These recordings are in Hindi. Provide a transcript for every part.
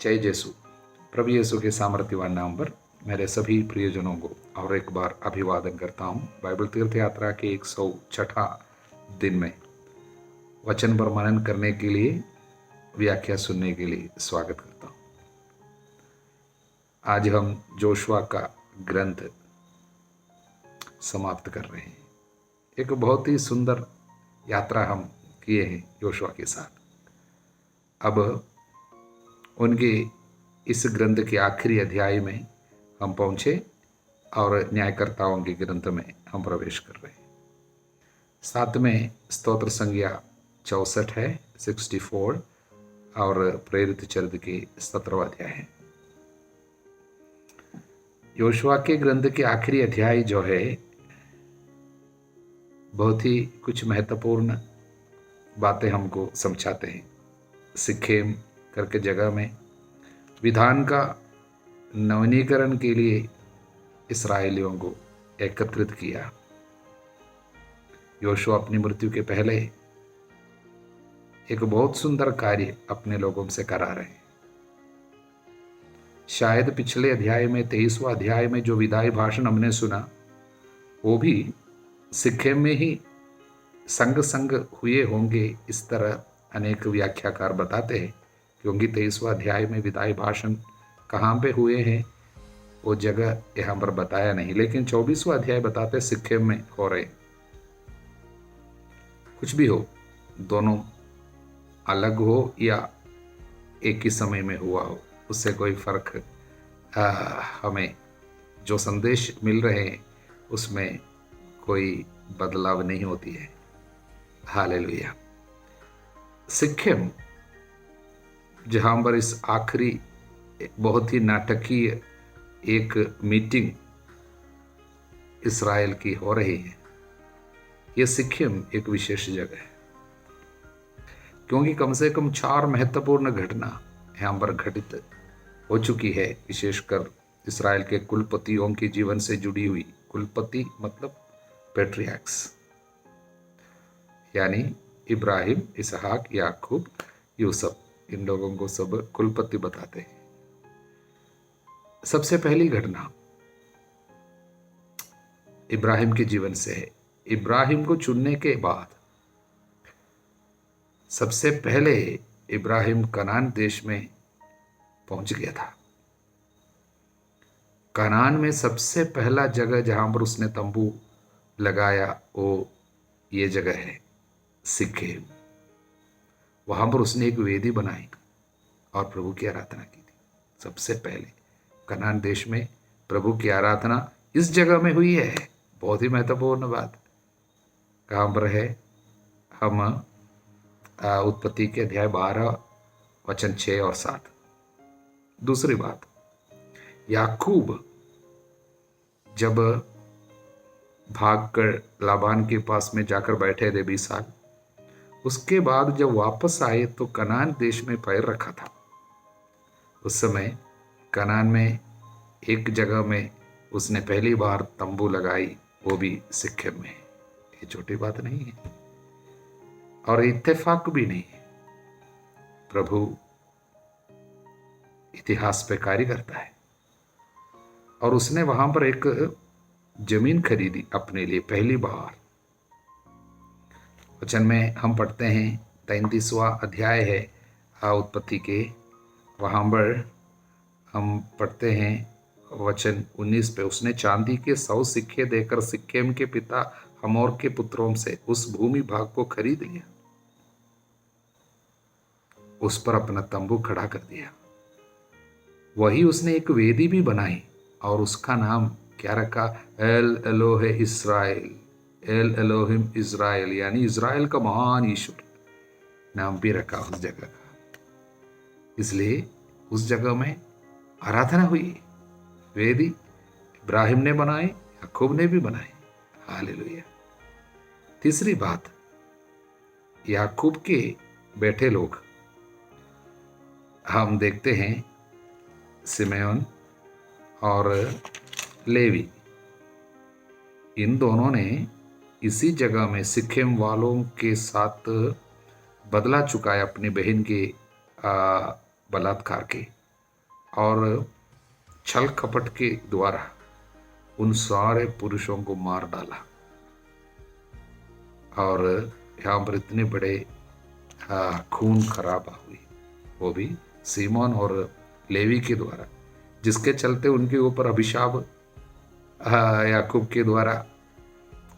जय यीशु। प्रभु यीशु के सामर्थ्यवान नाम पर मेरे सभी प्रियजनों को और एक बार अभिवादन करता हूँ। बाइबल तीर्थ यात्रा के 106 दिन में वचन पर मनन करने के लिए, व्याख्या सुनने के लिए स्वागत करता हूँ। आज हम जोशुआ का ग्रंथ समाप्त कर रहे हैं। एक बहुत ही सुंदर यात्रा हम किए हैं जोशुआ के साथ। अब उनके इस ग्रंथ के आखिरी अध्याय में हम पहुंचे और न्यायकर्ताओं के ग्रंथ में हम प्रवेश कर रहे हैं। साथ में स्तोत्र संज्ञा 64 है, 64, और प्रेरित चरित्र के 17वां अध्याय है। योशुआ के ग्रंथ के आखिरी अध्याय जो है बहुत ही कुछ महत्वपूर्ण बातें हमको समझाते हैं। सिक्केम करके जगह में विधान का नवीनीकरण के लिए इस्राएलियों को एकत्रित किया। योशुआ अपनी मृत्यु के पहले एक बहुत सुंदर कार्य अपने लोगों से करा रहे हैं। शायद पिछले अध्याय में 23वां अध्याय में जो विदाई भाषण हमने सुना वो भी सिक्केम में ही संग संग हुए होंगे, इस तरह अनेक व्याख्याकार बताते हैं। क्योंकि 23वां अध्याय में विदाई भाषण कहाँ पे हुए हैं वो जगह यहाँ पर बताया नहीं, लेकिन 24वां अध्याय बताते सिक्केम में हो रहे। कुछ भी हो, दोनों अलग हो या एक ही समय में हुआ हो, उससे कोई फर्क हमें जो संदेश मिल रहे हैं उसमें कोई बदलाव नहीं होती है। हालेलुया। सिक्केम जहाँ पर इस आखिरी बहुत ही नाटकीय एक मीटिंग इस्राएल की हो रही है, ये सिक्किम एक विशेष जगह है। क्योंकि कम से कम 4 महत्वपूर्ण घटना यहाँ पर घटित हो चुकी है, विशेषकर इस्राएल के कुलपतियों के जीवन से जुड़ी हुई। कुलपति मतलब पैट्रियार्क्स, यानी इब्राहिम, इसहाक, याकूब, यूसुफ, इन लोगों को सब कुलपति बताते हैं। सबसे पहली घटना इब्राहिम के जीवन से है। इब्राहिम को चुनने के बाद सबसे पहले इब्राहिम कनान देश में पहुंच गया था। कनान में सबसे पहला जगह जहां पर उसने तंबू लगाया वो ये जगह है सिक्केम। वहां पर उसने एक वेदी बनाई और प्रभु की आराधना की थी। सबसे पहले कनान देश में प्रभु की आराधना इस जगह में हुई है। बहुत ही महत्वपूर्ण बात कहाँ पर है? हम उत्पत्ति के अध्याय 12 वचन 6 और 7। दूसरी बात, याकूब जब भागकर लाबान के पास में जाकर बैठे थे 20 साल, उसके बाद जब वापस आए तो कनान देश में पैर रखा था। उस समय कनान में एक जगह में उसने पहली बार तंबू लगाई, वो भी सिक्किम में। ये छोटी बात नहीं है और इत्तेफाक भी नहीं है। प्रभु इतिहास पे कार्य करता है और उसने वहां पर एक जमीन खरीदी अपने लिए पहली बार। वचन में हम पढ़ते हैं, 33वां अध्याय है उत्पत्ति के, वहां पर हम पढ़ते हैं वचन 19 पे, उसने चांदी के 100 सिक्के देकर सिक्केम के पिता हमोर के पुत्रों से उस भूमि भाग को खरीद लिया, उस पर अपना तंबू खड़ा कर दिया। वही उसने एक वेदी भी बनाई और उसका नाम क्या रखा? एल एलोहे इस्राएल, एल एलोहिम इस्राएल, यानी इस्राएल का महान ईश्वर नाम भी रखा उस जगह का। इसलिए उस जगह में आराधना हुई। वेदी इब्राहिम ने बनाई, याकूब ने भी बनाई। हालेलुया। तीसरी बात, याकूब के बेटे लोग हम देखते हैं, सिमेयोन और लेवी, इन दोनों ने इसी जगह में सिक्किम वालों के साथ बदला चुकाया अपनी बहन के बलात्कार के। और छल कपट के द्वारा उन सारे पुरुषों को मार डाला। और यहाँ पर इतने बड़े खून खराबा हुई, वो भी सीमोन और लेवी के द्वारा, जिसके चलते उनके ऊपर अभिशाप याकूब के द्वारा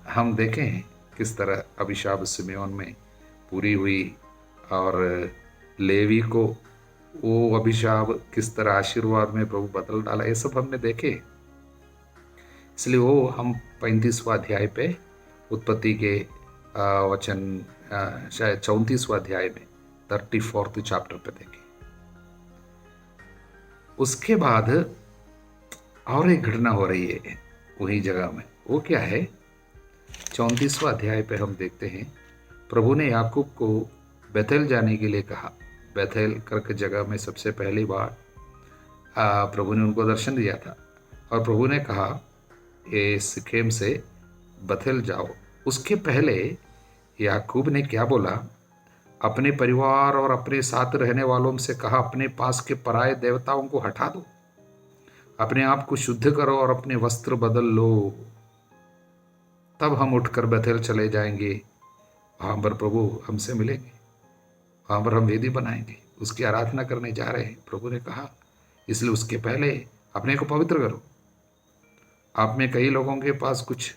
हम देखें हैं किस तरह अभिशाप सिमेयोन में पूरी हुई और लेवी को वो अभिशाप किस तरह आशीर्वाद में प्रभु बदल डाला, ये सब हमने देखे। इसलिए वो हम 35वां अध्याय पे उत्पत्ति के वचन शायद 34वां अध्याय में 34th चैप्टर पे देखें। उसके बाद और एक घटना हो रही है वही जगह में, वो क्या है? 34वां अध्याय पे हम देखते हैं प्रभु ने याकूब को बेथेल जाने के लिए कहा। बेथेल करके जगह में सबसे पहली बार प्रभु ने उनको दर्शन दिया था और प्रभु ने कहा ये सिखेम से बेथेल जाओ। उसके पहले याकूब ने क्या बोला? अपने परिवार और अपने साथ रहने वालों से कहा अपने पास के पराये देवताओं को हटा दो, अपने आप को शुद्ध करो और अपने वस्त्र बदल लो, तब हम उठकर बेथेल चले जाएंगे। वहाँ पर प्रभु हमसे मिलेंगे, वहाँ पर हम वेदी बनाएंगे, उसकी आराधना करने जा रहे हैं, प्रभु ने कहा। इसलिए उसके पहले अपने को पवित्र करो। आप में कई लोगों के पास कुछ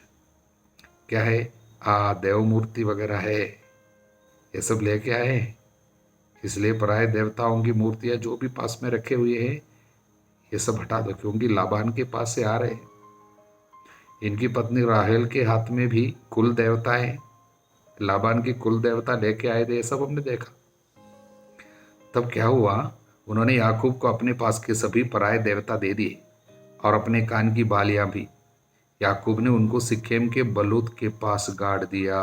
क्या है, देव मूर्ति वगैरह है, ये सब लेके आए। इसलिए पराये देवताओं की मूर्तियाँ जो भी पास में रखे हुए हैं ये सब हटा दो, क्योंकि लाबान के पास से आ रहे हैं। इनकी पत्नी राहेल के हाथ में भी कुल देवता है, लाबान की कुल देवता लेके आए थे, ये सब हमने देखा। तब क्या हुआ? उन्होंने याकूब को अपने पास के सभी पराये देवता दे दिए और अपने कान की बालियां भी। याकूब ने उनको सिक्केम के बलूत के पास गाड़ दिया,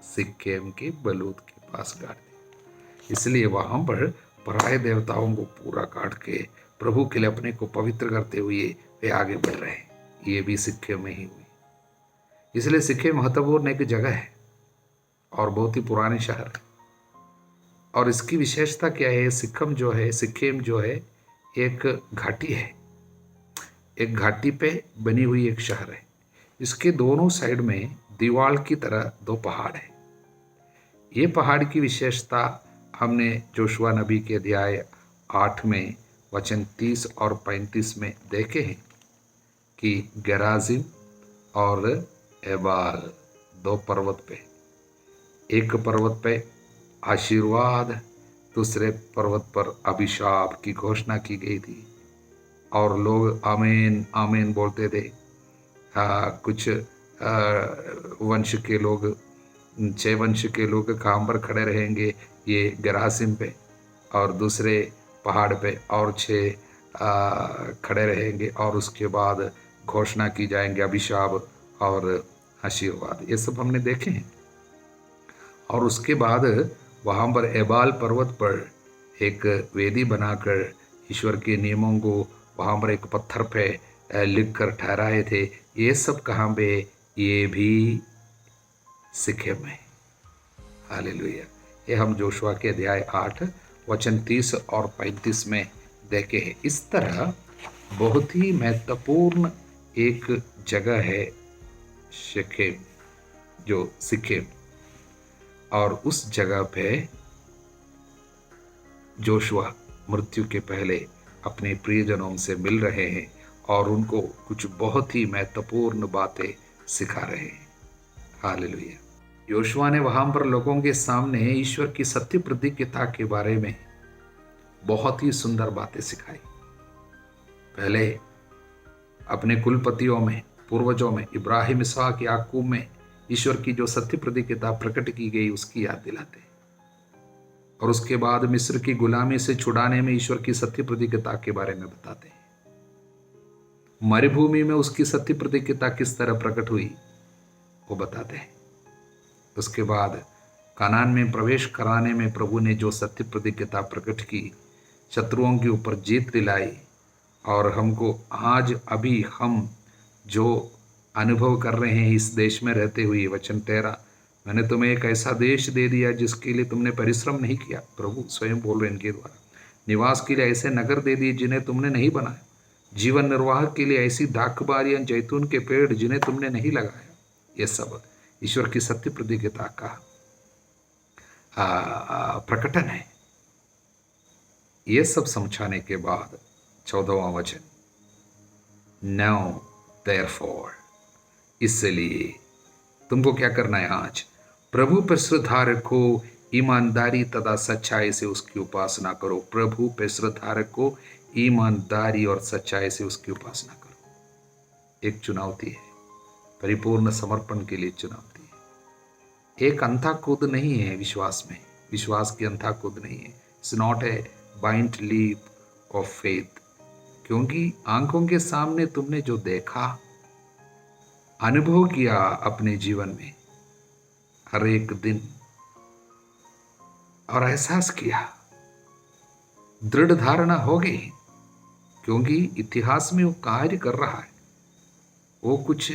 सिक्केम के बलूत के पास गाड़ दिया। इसलिए वहां पर पराये देवताओं को पूरा काट के प्रभु के लिए अपने को पवित्र करते हुए वे आगे बढ़ रहे हैं। ये भी सिक्केम में ही हुई। इसलिए सिक्केम महत्वपूर्ण एक जगह है और बहुत ही पुराने शहर है। और इसकी विशेषता क्या है? सिक्किम जो है एक घाटी है, एक घाटी पे बनी हुई एक शहर है। इसके दोनों साइड में दीवार की तरह दो पहाड़ है। ये पहाड़ की विशेषता हमने जोशुआ नबी के अध्याय 8 में वचन 30 और 35 में देखे हैं कि गेराजिम और एबाल दो पर्वत पे, एक पर्वत पे आशीर्वाद, दूसरे पर्वत पर अभिशाप की घोषणा की गई थी और लोग आमीन आमीन बोलते थे। कुछ वंश के लोग, 6 वंश के लोग काम पर खड़े रहेंगे ये गेरासिम पे, और दूसरे पहाड़ पे और 6 खड़े रहेंगे और उसके बाद घोषणा की जाएंगे अभिशाप और आशीर्वाद। ये सब हमने देखे हैं। और उसके बाद वहाँ पर एबाल पर्वत पर एक वेदी बनाकर ईश्वर के नियमों को वहाँ पर एक पत्थर पे लिख कर ठहराए थे। ये सब कहाँ पे? ये भी सिक्किम में। हालेलुया। ये हम जोशुआ के अध्याय 8 वचन 30 और 35 में देखे हैं। इस तरह बहुत ही महत्वपूर्ण एक जगह है सिक्किम, जो सिक्किम, और उस जगह पे जोशुआ मृत्यु के पहले अपने प्रियजनों से मिल रहे हैं और उनको कुछ बहुत ही महत्वपूर्ण बातें सिखा रहे हैं। हालेलुया। योशुआ ने वहां पर लोगों के सामने ईश्वर की सत्य प्रतिज्ञता के बारे में बहुत ही सुंदर बातें सिखाई। पहले अपने कुलपतियों में, पूर्वजों में, इब्राहिम, इसहाक, याकूब में ईश्वर की जो सत्य प्रतिज्ञता प्रकट की गई उसकी याद दिलाते, और उसके बाद मिस्र की गुलामी से छुड़ाने में ईश्वर की सत्य प्रतिज्ञता के बारे में बताते हैं। मरुभूमि में उसकी सत्य प्रतिज्ञता किस तरह प्रकट हुई वो बताते हैं। उसके बाद कनान में प्रवेश कराने में प्रभु ने जो सत्य प्रतिज्ञता प्रकट की, शत्रुओं के ऊपर जीत दिलाई, और हमको आज अभी हम जो अनुभव कर रहे हैं इस देश में रहते हुए, वचन 13, मैंने तुम्हें एक ऐसा देश दे दिया जिसके लिए तुमने परिश्रम नहीं किया। प्रभु स्वयं बोल रहे हैं इनके द्वारा। निवास के लिए ऐसे नगर दे दिए जिन्हें तुमने नहीं बनाया, जीवन निर्वाह के लिए ऐसी दाखबारियां, जैतून के पेड़ जिन्हें तुमने नहीं लगाया। ये सब ईश्वर की सत्य प्रतिज्ञता का प्रकटन है। ये सब समझाने के बाद 14वां वचन, नाउ देयरफॉर, इसलिए तुमको क्या करना है आज, प्रभु पर श्रद्धा रखो, ईमानदारी तथा सच्चाई से उसकी उपासना करो। प्रभु पर श्रद्धा रखो, ईमानदारी और सच्चाई से उसकी उपासना करो। एक चुनौती है, परिपूर्ण समर्पण के लिए चुनौती है। एक अंधा कूद नहीं है विश्वास में, विश्वास की अंधा कूद नहीं है। It's not a blind leap of faith, क्योंकि आंखों के सामने तुमने जो देखा, अनुभव किया अपने जीवन में हर एक दिन और एहसास किया, दृढ़ धारणा हो गई, क्योंकि इतिहास में वो कार्य कर रहा है। वो कुछ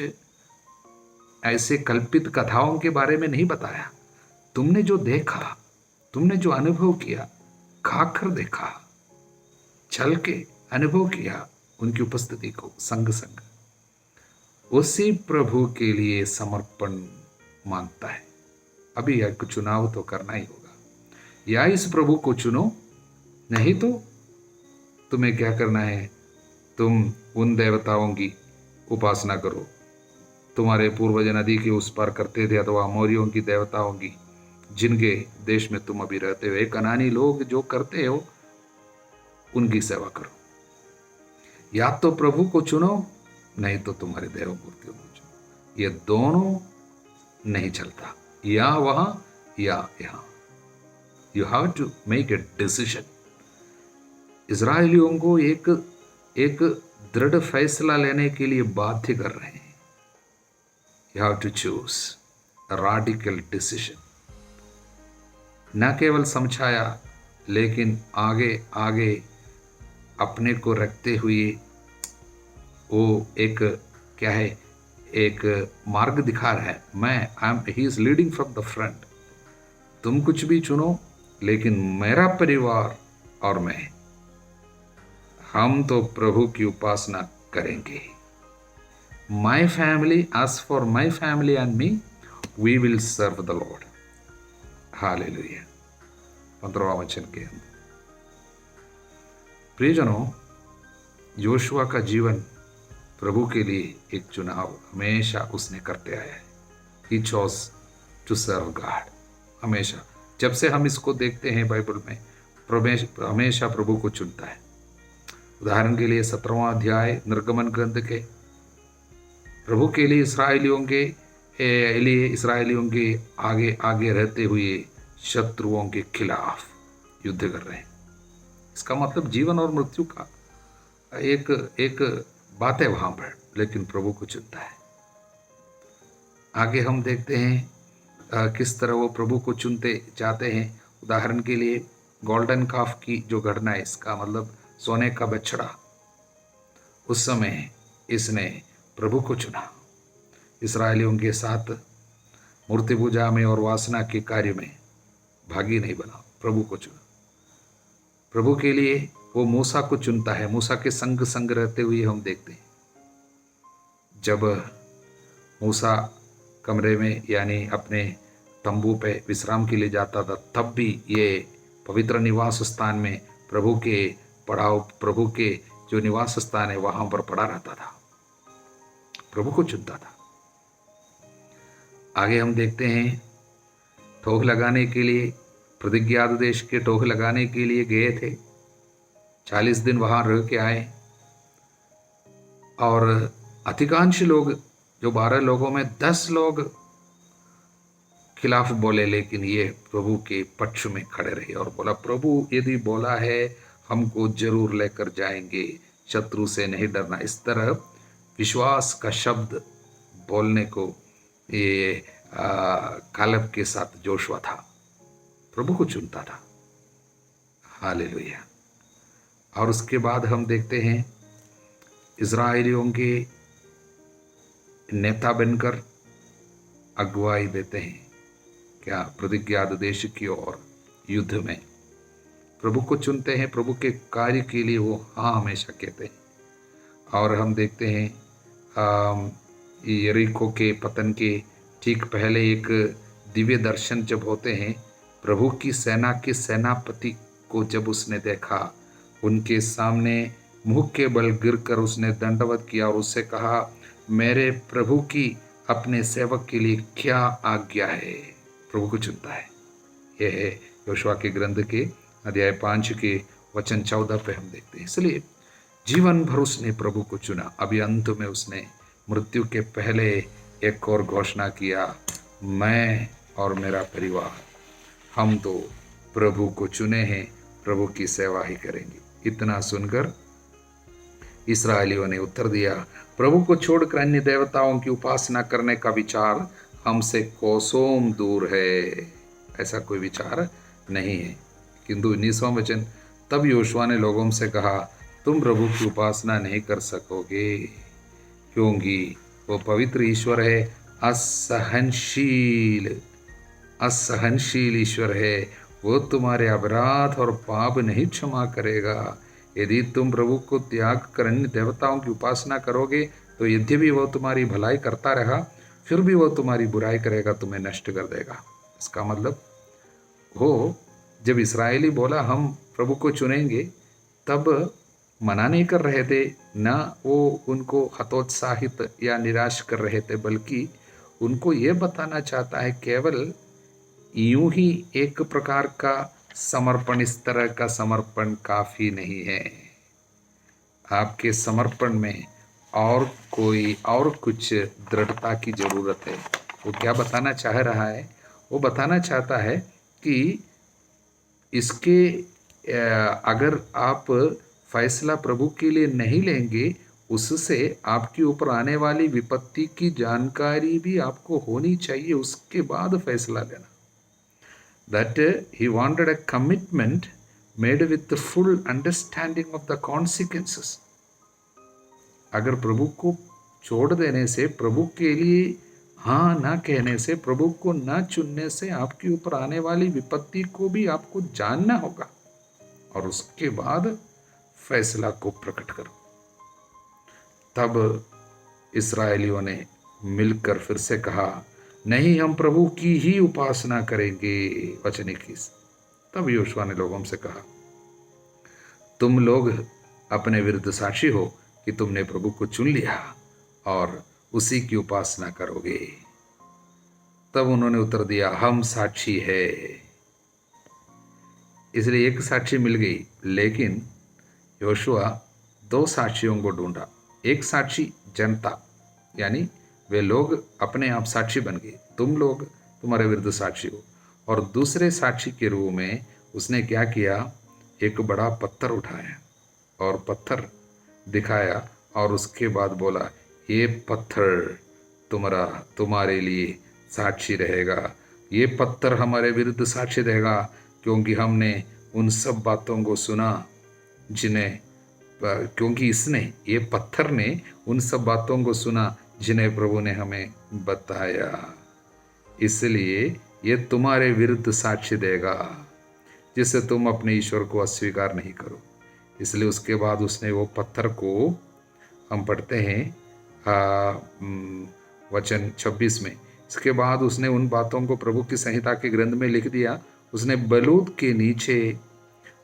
ऐसे कल्पित कथाओं के बारे में नहीं बताया। तुमने जो देखा, तुमने जो अनुभव किया, खाकर देखा, चल के अनुभव किया उनकी उपस्थिति को संग संग, उसी प्रभु के लिए समर्पण मांगता है। अभी एक चुनाव तो करना ही होगा, या इस प्रभु को चुनो, नहीं तो तुम्हें क्या करना है, तुम उन देवताओं की उपासना करो तुम्हारे पूर्वज नदी के उस पार करते थे, अथवा अमोरियों की देवताओं की जिनके देश में तुम अभी रहते हो। कनानी लोग जो करते हो उनकी सेवा करो। या तो प्रभु को चुनो, नहीं तो तुम्हारे देव मूर्तियों को चुनो। ये दोनों नहीं चलता, या वहां या यहां। You have to make a decision. इजरायलियों को एक दृढ़ फैसला लेने के लिए बाध्य कर रहे हैं। You have to choose a radical decision. न केवल समझाया, लेकिन आगे आगे अपने को रखते हुए वो एक क्या है, एक मार्ग दिखा रहा है। He is leading from the front. तुम कुछ भी चुनो, लेकिन मेरा परिवार और मैं, हम तो प्रभु की उपासना करेंगे। My family, as for my family and me, we will serve the Lord. Hallelujah. 15वां वचन के अंदर प्रियजनों, योशुआ का जीवन प्रभु के लिए एक चुनाव हमेशा उसने करते आया है। He chose to serve God। हमेशा, जब से हम इसको देखते हैं बाइबल में, हमेशा प्रभु को चुनता है। उदाहरण के लिए 17वां अध्याय निर्गमन ग्रंथ के, प्रभु के लिए इसराइलियों के आगे आगे रहते हुए शत्रुओं के खिलाफ युद्ध कर रहे हैं। इसका मतलब जीवन और मृत्यु का एक बात है वहां पर, लेकिन प्रभु को चुनता है। आगे हम देखते हैं किस तरह वो प्रभु को चुनते जाते हैं। उदाहरण के लिए गोल्डन काफ की जो घटना है, इसका मतलब सोने का बछड़ा, उस समय इसने प्रभु को चुना। इस्राएलियों के साथ मूर्ति पूजा में और वासना के कार्य में भागी नहीं बना, प्रभु को चुना। प्रभु के लिए वो मूसा को चुनता है। मूसा के संग संग रहते हुए हम देखते हैं, जब मूसा कमरे में यानी अपने तंबू पे विश्राम के लिए जाता था, तब भी ये पवित्र निवास स्थान में प्रभु के जो निवास स्थान है वहां पर पड़ा रहता था, प्रभु को चुनता था। आगे हम देखते हैं टोह लगाने के लिए, प्रतिज्ञा देश के टोह लगाने के लिए गए थे। 40 दिन वहां रह के आए, और अधिकांश लोग, जो 12 लोगों में 10 लोग खिलाफ बोले, लेकिन ये प्रभु के पक्ष में खड़े रहे और बोला, प्रभु यदि बोला है हमको जरूर लेकर जाएंगे, शत्रु से नहीं डरना। इस तरह विश्वास का शब्द बोलने को ये कालेब के साथ जोशुआ था, प्रभु को चुनता था। हालेलुया। और उसके बाद हम देखते हैं इजराइलियों के नेता बनकर अगुवाई देते हैं क्या, प्रतिज्ञा देश की ओर युद्ध में। प्रभु को चुनते हैं, प्रभु के कार्य के लिए वो हाँ हमेशा कहते हैं। और हम देखते हैं यरीको के पतन के ठीक पहले एक दिव्य दर्शन जब होते हैं, प्रभु की सेना के सेनापति को जब उसने देखा, उनके सामने मुंह के बल गिरकर उसने दंडवत किया और उससे कहा, मेरे प्रभु की अपने सेवक के लिए क्या आज्ञा है। प्रभु को चुनता है। यह है योशुआ के ग्रंथ के अध्याय 5 के वचन 14 पे हम देखते हैं। इसलिए जीवन भर उसने प्रभु को चुना। अभी अंत में उसने मृत्यु के पहले एक और घोषणा किया, मैं और मेरा परिवार हम तो प्रभु को चुने हैं, प्रभु की सेवा ही करेंगे। इतना सुनकर इस्राएलियों ने उत्तर दिया, प्रभु को छोड़कर अन्य देवताओं की उपासना करने का विचार हमसे कोसों दूर है। ऐसा कोई विचार नहीं है। किंतु 19वां वचन, तब योशुआ ने लोगों से कहा, तुम प्रभु की उपासना नहीं कर सकोगे, क्योंकि वो पवित्र ईश्वर है, असहनशील ईश्वर है। वो तुम्हारे अपराध और पाप नहीं क्षमा करेगा। यदि तुम प्रभु को त्याग कर अन्य देवताओं की उपासना करोगे, तो यद्यपि वो तुम्हारी भलाई करता रहा, फिर भी वो तुम्हारी बुराई करेगा, तुम्हें नष्ट कर देगा। इसका मतलब वो जब इस्राएली बोला हम प्रभु को चुनेंगे, तब मना नहीं कर रहे थे, ना वो उनको हतोत्साहित या निराश कर रहे थे, बल्कि उनको ये बताना चाहता है केवल यूं ही एक प्रकार का समर्पण, इस तरह का समर्पण काफ़ी नहीं है। आपके समर्पण में और कुछ दृढ़ता की ज़रूरत है। वो क्या बताना चाह रहा है? वो बताना चाहता है कि इसके अगर आप फैसला प्रभु के लिए नहीं लेंगे, उससे आपके ऊपर आने वाली विपत्ति की जानकारी भी आपको होनी चाहिए, उसके बाद फैसला लेना। That he wanted a commitment made with the full understanding of the consequences. अगर प्रभु को छोड़ देने से, प्रभु के लिए हाँ ना कहने से, प्रभु को ना चुनने से आपके ऊपर आने वाली विपत्ति को भी आपको जानना होगा और उसके बाद फैसला को प्रकट करो। तब इस्राएलियों ने मिलकर फिर से कहा, नहीं, हम प्रभु की ही उपासना करेंगे। वचन 21, तब योशुआ ने लोगों से कहा, तुम लोग अपने विरुद्ध साक्षी हो कि तुमने प्रभु को चुन लिया और उसी की उपासना करोगे। तब उन्होंने उत्तर दिया, हम साक्षी है। इसलिए एक साक्षी मिल गई, लेकिन योशुआ 2 साक्षियों को ढूंढा। एक साक्षी जनता, यानी वे लोग अपने आप साक्षी बन गए, तुम लोग तुम्हारे विरुद्ध साक्षी हो। और दूसरे साक्षी के रूप में उसने क्या किया, एक बड़ा पत्थर उठाया और पत्थर दिखाया और उसके बाद बोला, ये पत्थर तुम्हारे लिए साक्षी रहेगा। ये पत्थर हमारे विरुद्ध साक्षी देगा, क्योंकि हमने उन सब बातों को सुना क्योंकि ये पत्थर ने उन सब बातों को सुना जिन्हें प्रभु ने हमें बताया। इसलिए ये तुम्हारे विरुद्ध साक्ष्य देगा, जिससे तुम अपने ईश्वर को अस्वीकार नहीं करो। इसलिए उसके बाद उसने वो पत्थर को, हम पढ़ते हैं वचन 26 में, इसके बाद उसने उन बातों को प्रभु की संहिता के ग्रंथ में लिख दिया। उसने बलूत के नीचे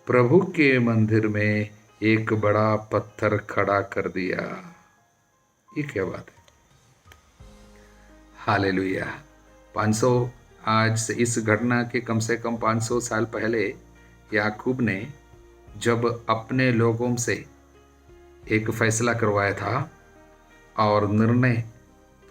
प्रभु के मंदिर में एक बड़ा पत्थर खड़ा कर दिया। ये क्या बात है? हालेलुया। 500 आज से इस घटना के कम से कम 500 साल पहले याकूब ने जब अपने लोगों से एक फैसला करवाया था और निर्णय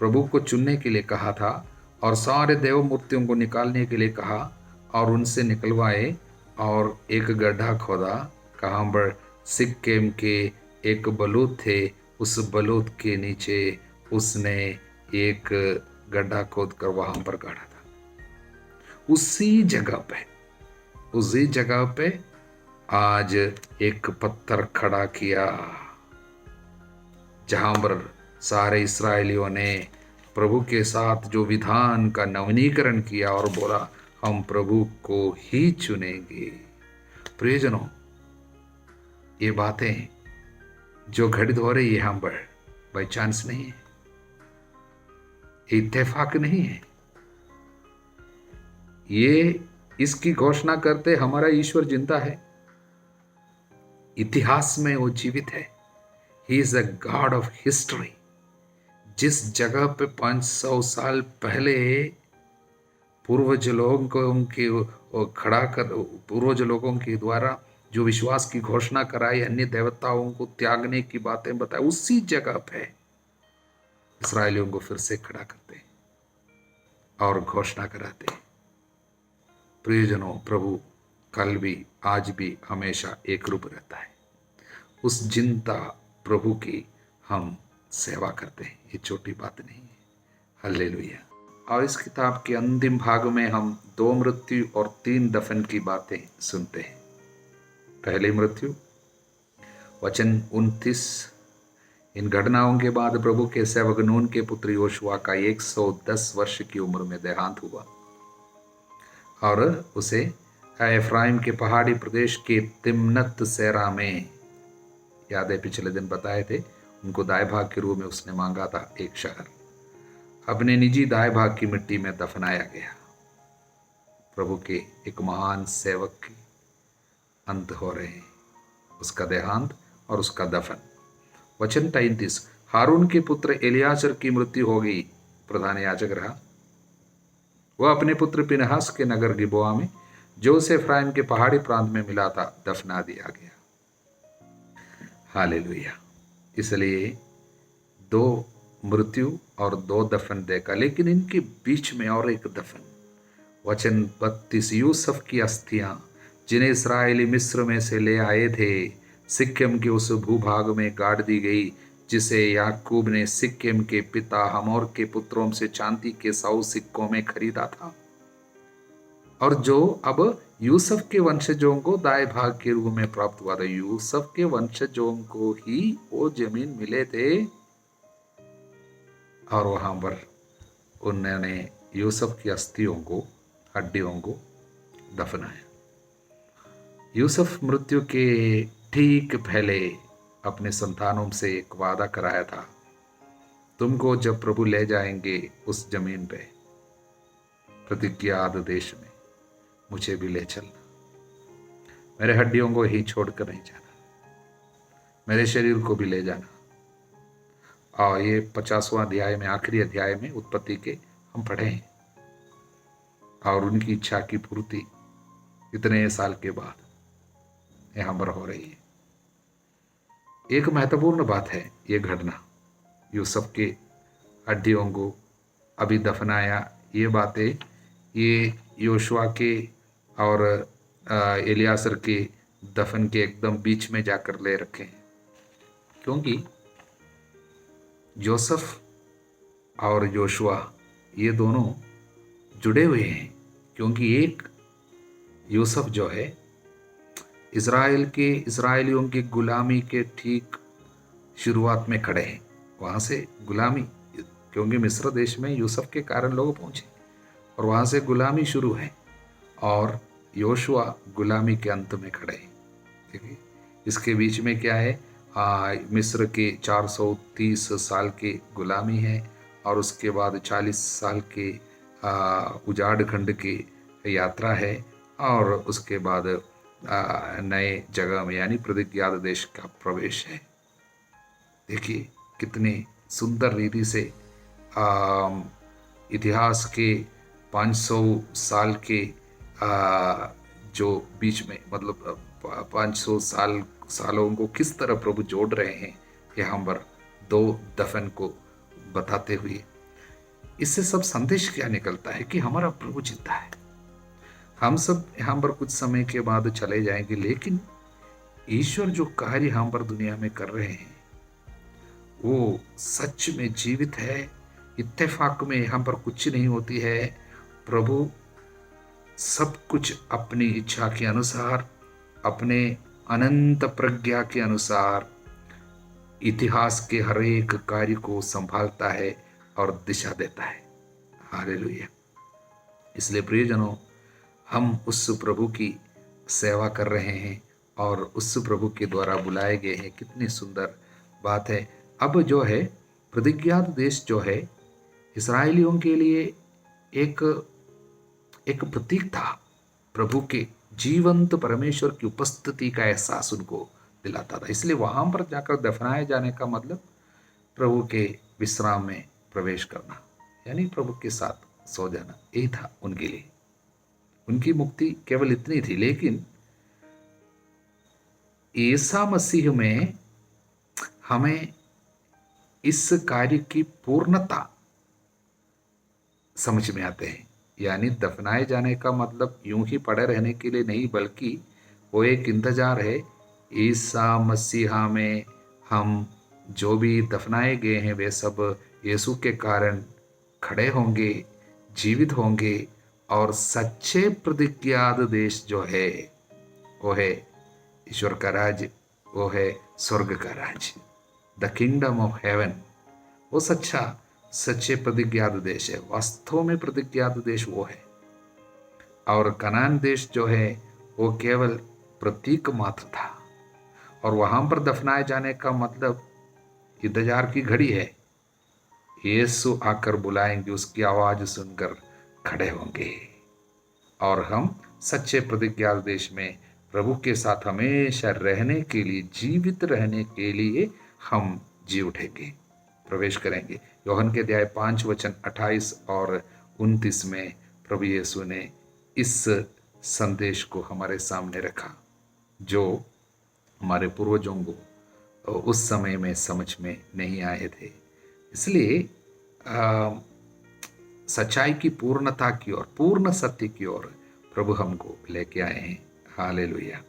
प्रभु को चुनने के लिए कहा था और सारे देव मूर्तियों को निकालने के लिए कहा और उनसे निकलवाए और एक गड्ढा खोदा, कहाँ पर सिक्केम के एक बलूत थे, उस बलूत के नीचे उसने एक गड्ढा खोद कर वहां पर गाड़ा था। उसी जगह पे आज एक पत्थर खड़ा किया, जहां पर सारे इस्राएलियों ने प्रभु के साथ जो विधान का नवीनीकरण किया और बोला, हम प्रभु को ही चुनेंगे। प्रियजनों, ये बातें जो घटित हो रही है यहाँ पर बाई चांस नहीं है, इत्तेफाक नहीं है। ये इसकी घोषणा करते हमारा ईश्वर जिंदा है, इतिहास में वो जीवित है। He is a God of history. जिस जगह पे 500 साल पहले पूर्वज लोगों को उनके खड़ा कर, पूर्वज लोगों के द्वारा जो विश्वास की घोषणा कराई, अन्य देवताओं को त्यागने की बातें बताई, उसी जगह पे इसराइलियों को फिर से खड़ा करते और घोषणा कराते। प्रियजनों, प्रभु कल भी, आज भी, हमेशा एक रूप रहता है। उस जिंदा प्रभु की हम सेवा करते हैं, ये छोटी बात नहीं है। हालेलुया। और इस किताब के अंतिम भाग में हम 2 मृत्यु और 3 दफन की बातें सुनते हैं। पहली मृत्यु, वचन 29। इन घटनाओं के बाद प्रभु के सेवक नून के पुत्र योशुआ का 110 वर्ष की उम्र में देहांत हुआ और उसे एफ्राइम के पहाड़ी प्रदेश के तिम्नत सेरा में, याद है पिछले दिन बताए थे, उनको दाएं भाग के रूप में उसने मांगा था एक शहर, अपने निजी दाएं भाग की मिट्टी में दफनाया गया। प्रभु के एक महान सेवक के अंत हो रहे हैं, उसका देहांत और उसका दफन। वचन 33, हारून के पुत्र एलियाजर की मृत्यु हो गई, प्रधान याजक रहा। वह अपने पुत्र पिनहास के नगर गिबोआ में, जो उसे एफ्राइम के पहाड़ी प्रांत में मिला था, दफना दिया गया। हालेलुया। इसलिए 2 मृत्यु और 2 दफन देखा, लेकिन इनके बीच में और एक दफन। वचन 32, यूसुफ की अस्थियां जिन्हें इस्राएली मिस्र में से ले आए थे, सिक्किम के उस भूभाग में गाड़ दी गई जिसे याकूब ने सिक्किम के पिता हमोर के पुत्रों से चांदी के 100 सिक्कों में खरीदा था, और जो अब यूसुफ के वंशजों को दाएं भाग के रूप में प्राप्त हुआ था। यूसुफ के वंशजों को ही वो जमीन मिले थे, और वहां पर उन्होंने यूसुफ की अस्थियों को, हड्डियों को दफनाया। यूसुफ मृत्यु के ठीक पहले अपने संतानों से एक वादा कराया था, तुमको जब प्रभु ले जाएंगे उस जमीन पे, प्रतिज्ञात देश में, मुझे भी ले चलना। मेरे हड्डियों को ही छोड़कर नहीं जाना, मेरे शरीर को भी ले जाना। और ये 50वां अध्याय में, आखिरी अध्याय में उत्पत्ति के हम पढ़े हैं, और उनकी इच्छा की पूर्ति इतने साल के बाद यहां पर हो रही है। एक महत्वपूर्ण बात है ये घटना, यूसुफ के हड्डियों को अभी दफनाया, ये बातें ये योशुआ के और एलियासर के दफन के एकदम बीच में जाकर ले रखे हैं, क्योंकि जोसेफ और योशुआ ये दोनों जुड़े हुए हैं। क्योंकि एक यूसुफ जो है इसराइलियों की गुलामी के ठीक शुरुआत में खड़े हैं, वहाँ से गुलामी, क्योंकि मिस्र देश में यूसुफ के कारण लोग पहुँचे और वहाँ से गुलामी शुरू है, और योशुआ गुलामी के अंत में खड़े हैं। ठीक है, इसके बीच में क्या है, मिस्र के 430 साल की गुलामी है, और उसके बाद 40 साल के उजाड़ खंड की यात्रा है, और उसके बाद नए जगह में यानी प्रतिज्ञात देश का प्रवेश है। देखिए कितने सुंदर रीति से इतिहास के 500 साल के जो बीच में, मतलब 500 सालों को किस तरह प्रभु जोड़ रहे हैं यहाँ पर 2 दफन को बताते हुए। इससे सब संदेश क्या निकलता है कि हमारा प्रभु जिंदा है। हम सब यहाँ पर कुछ समय के बाद चले जाएंगे, लेकिन ईश्वर जो कार्य यहाँ पर दुनिया में कर रहे हैं वो सच में जीवित है। इत्तेफाक में यहाँ पर कुछ नहीं होती है। प्रभु सब कुछ अपनी इच्छा के अनुसार, अपने अनंत प्रज्ञा के अनुसार इतिहास के हर एक कार्य को संभालता है और दिशा देता है। हालेलुया। इसलिए प्रियजनों, हम उस प्रभु की सेवा कर रहे हैं और उस प्रभु के द्वारा बुलाए गए हैं। कितनी सुंदर बात है। अब जो है प्रतिज्ञात देश जो है इसराइलियों के लिए एक एक प्रतीक था। प्रभु के जीवंत परमेश्वर की उपस्थिति का एहसास उनको दिलाता था। इसलिए वहां पर जाकर दफनाए जाने का मतलब प्रभु के विश्राम में प्रवेश करना, यानी प्रभु के साथ सो जाना, यही था उनके लिए। उनकी मुक्ति केवल इतनी थी। लेकिन ईसा मसीह में हमें इस कार्य की पूर्णता समझ में आते हैं। यानी दफनाए जाने का मतलब यूं ही पड़े रहने के लिए नहीं, बल्कि वो एक इंतजार है। ईसा मसीहा में हम जो भी दफनाए गए हैं वे सब यीशु के कारण खड़े होंगे, जीवित होंगे और सच्चे प्रतिज्ञात देश जो है वो है ईश्वर का राज्य, वो है स्वर्ग का राज्य, द किंगडम ऑफ हेवन। वो सच्चे प्रतिज्ञात देश है। वास्तव में प्रतिज्ञात देश वो है। और कनान देश जो है वो केवल प्रतीक मात्र था। और वहां पर दफनाए जाने का मतलब इंतजार की घड़ी है। यीशु आकर बुलाएंगे, उसकी आवाज सुनकर खड़े होंगे और हम सच्चे प्रतिज्ञात देश में प्रभु के साथ हमेशा रहने के लिए, जीवित रहने के लिए हम जी उठेंगे, प्रवेश करेंगे। योहन के अध्याय 5 वचन 28 और 29 में प्रभु यीशु ने इस संदेश को हमारे सामने रखा, जो हमारे पूर्वजों को उस समय में समझ में नहीं आए थे। इसलिए सच्चाई की पूर्णता की ओर, पूर्ण सत्य की ओर प्रभु हमको लेके आए हैं। हालेलुया।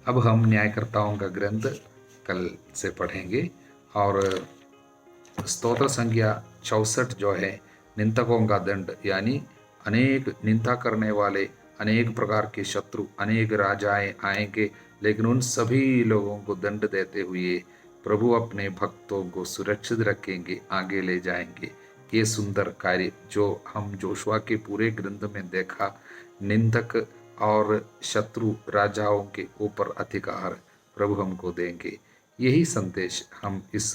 अब हम न्यायकर्ताओं का ग्रंथ कल से पढ़ेंगे और स्तोत्र संज्ञा 64 जो है निंदकों का दंड, यानी अनेक निंदा करने वाले, अनेक प्रकार के शत्रु, अनेक राजाएं आएंगे, लेकिन उन सभी लोगों को दंड देते हुए प्रभु अपने भक्तों को सुरक्षित रखेंगे, आगे ले जाएंगे। ये सुंदर कार्य जो हम जोशुआ के पूरे ग्रंथ में देखा, निंदक और शत्रु राजाओं के ऊपर अधिकार प्रभु हमको देंगे। यही संदेश हम इस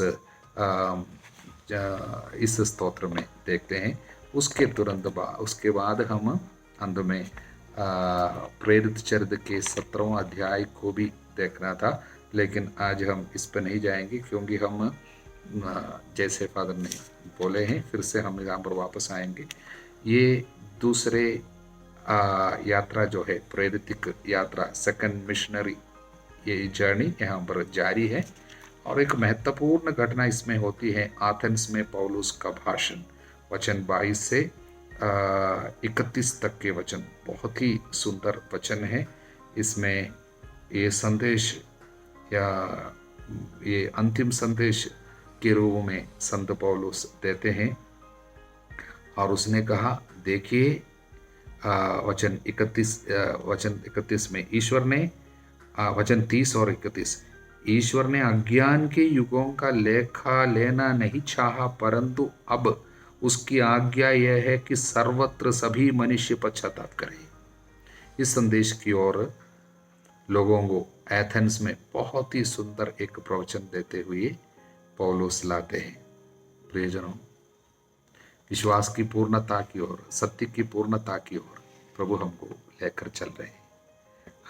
स्तोत्र में देखते हैं। उसके तुरंत बाद, उसके बाद हम अंत में प्रेरित चरित्र के 17वां अध्याय को भी देखना था, लेकिन आज हम इस पर नहीं जाएंगे, क्योंकि हम जैसे फादर ने बोले हैं फिर से हम यहाँ पर वापस आएंगे। ये दूसरे यात्रा जो है, प्रेरितिक यात्रा, सेकंड मिशनरी ये जर्नी यहाँ पर जारी है। और एक महत्वपूर्ण घटना इसमें होती है, एथेंस में पौलुस का भाषण, वचन 22 से 31 तक के वचन, बहुत ही सुंदर वचन है। इसमें ये संदेश या ये अंतिम संदेश के रूप में संत पौलुस देते हैं। और उसने कहा, देखिए वचन 31 में ईश्वर ने, वचन 30 और 31, ईश्वर ने अज्ञान के युगों का लेखा लेना नहीं चाहा, परंतु अब उसकी आज्ञा यह है कि सर्वत्र सभी मनुष्य पश्चाताप करें। इस संदेश की ओर लोगों को एथेंस में बहुत ही सुंदर एक प्रवचन देते हुए पौलुस लाते हैं। प्रियजनों, विश्वास की पूर्णता की ओर, सत्य की पूर्णता की ओर प्रभु हमको लेकर चल रहे हैं।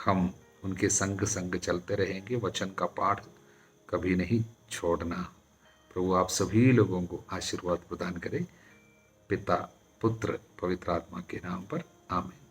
हम उनके संग संग चलते रहेंगे। वचन का पाठ कभी नहीं छोड़ना। प्रभु आप सभी लोगों को आशीर्वाद प्रदान करें। पिता, पुत्र, पवित्र आत्मा के नाम पर आमीन।